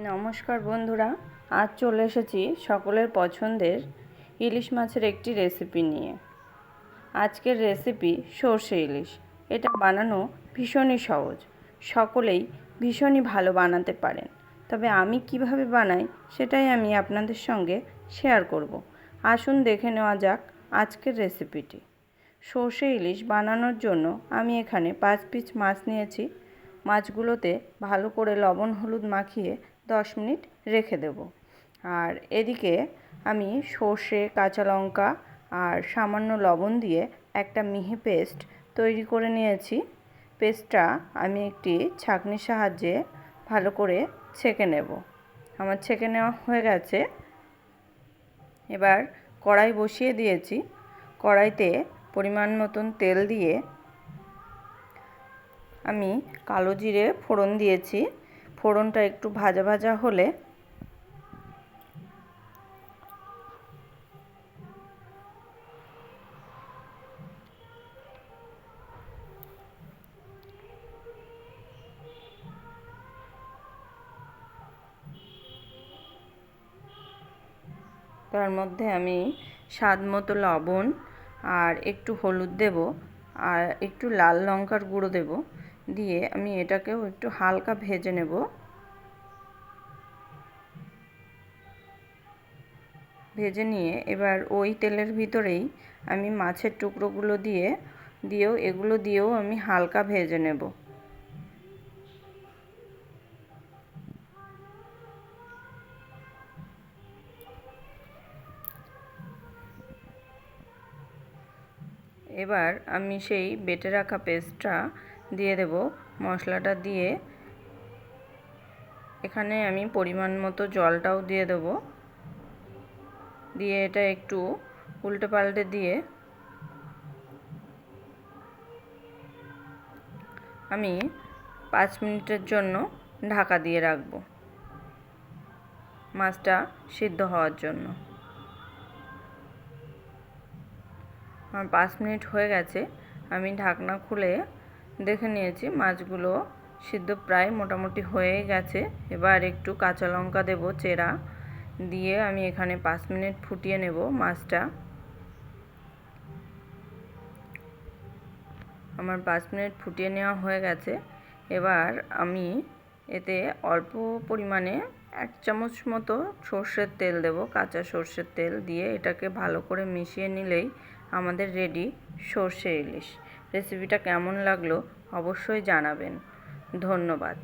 নমস্কার বন্ধুরা, আজ চলে এসেছি সকলের পছন্দের ইলিশ মাছের একটি রেসিপি নিয়ে। আজকের রেসিপি সর্ষে ইলিশ। এটা বানানো ভীষণই সহজ, সকলেই ভীষণই ভালো বানাতে পারেন। তবে আমি কিভাবে বানাই সেটাই আমি আপনাদের সঙ্গে শেয়ার করব। আসুন দেখে নেওয়া যাক আজকের রেসিপিটি। সর্ষে ইলিশ বানানোর জন্য আমি এখানে 5 পিস মাছ নিয়েছি। মাছগুলোতে ভালো করে লবণ হলুদ মাখিয়ে 10 মিনিট রেখে দেব। আর এদিকে আমি সর্ষে, কাঁচা লঙ্কা আর সামান্য লবণ দিয়ে একটা মিহি পেস্ট তৈরি করে নিয়েছি। পেস্টটা আমি একটি ছাঁকনির সাহায্যে ভালো করে ছেঁকে নেব। আমার ছেঁকে নেওয়া হয়ে গেছে। এবার কড়াই বসিয়ে দিয়েছি। কড়াইতে পরিমাণ মতন তেল দিয়ে আমি কালো জিরে ফোড়ন দিয়েছি। ফোড়নটা একটু ভাজা ভাজা হলে তার মধ্যে আমি স্বাদ মতো লবণ আর একটু হলুদ দেব আর একটু লাল লঙ্কার গুঁড়ো দেব। দিয়ে আমি এটাকেও একটু হালকা ভেজে নেব। ভেজে নিয়ে এবার ওই তেলের ভিতরেই আমি মাছের টুকরোগুলো দিয়েও আমি হালকা ভেজে নেব। এবার আমি সেই বেটে রাখা পেস্টটা দিয়ে দেব। মশলাটা দিয়ে এখানে আমি পরিমাণ মতো জলটাও দিয়ে দেব। দিয়ে এটা একটু উল্টে পাল্টে দিয়ে আমি 5 মিনিটের জন্য ঢাকা দিয়ে রাখব, মাছটা সিদ্ধ হওয়ার জন্য। আমার 5 মিনিট হয়ে গেছে। আমি ঢাকনা খুলে দেখে নিয়েছি মাছগুলো সিদ্ধ প্রায় মোটামুটি হয়ে গেছে। এবার একটু কাঁচা লঙ্কা দেব চেরা, দিয়ে আমি এখানে 5 মিনিট ফুটিয়ে নেব মাছটা। আমার 5 মিনিট ফুটিয়ে নেওয়া হয়ে গেছে। এবার আমি এতে অল্প পরিমাণে 1 চামচ মতো সর্ষের তেল দেব, কাঁচা সর্ষের তেল দিয়ে এটাকে ভালো করে মিশিয়ে নিলেই আমাদের রেডি সর্ষে ইলিশ। রেসিপিটা কেমন লাগলো অবশ্যই জানাবেন। ধন্যবাদ।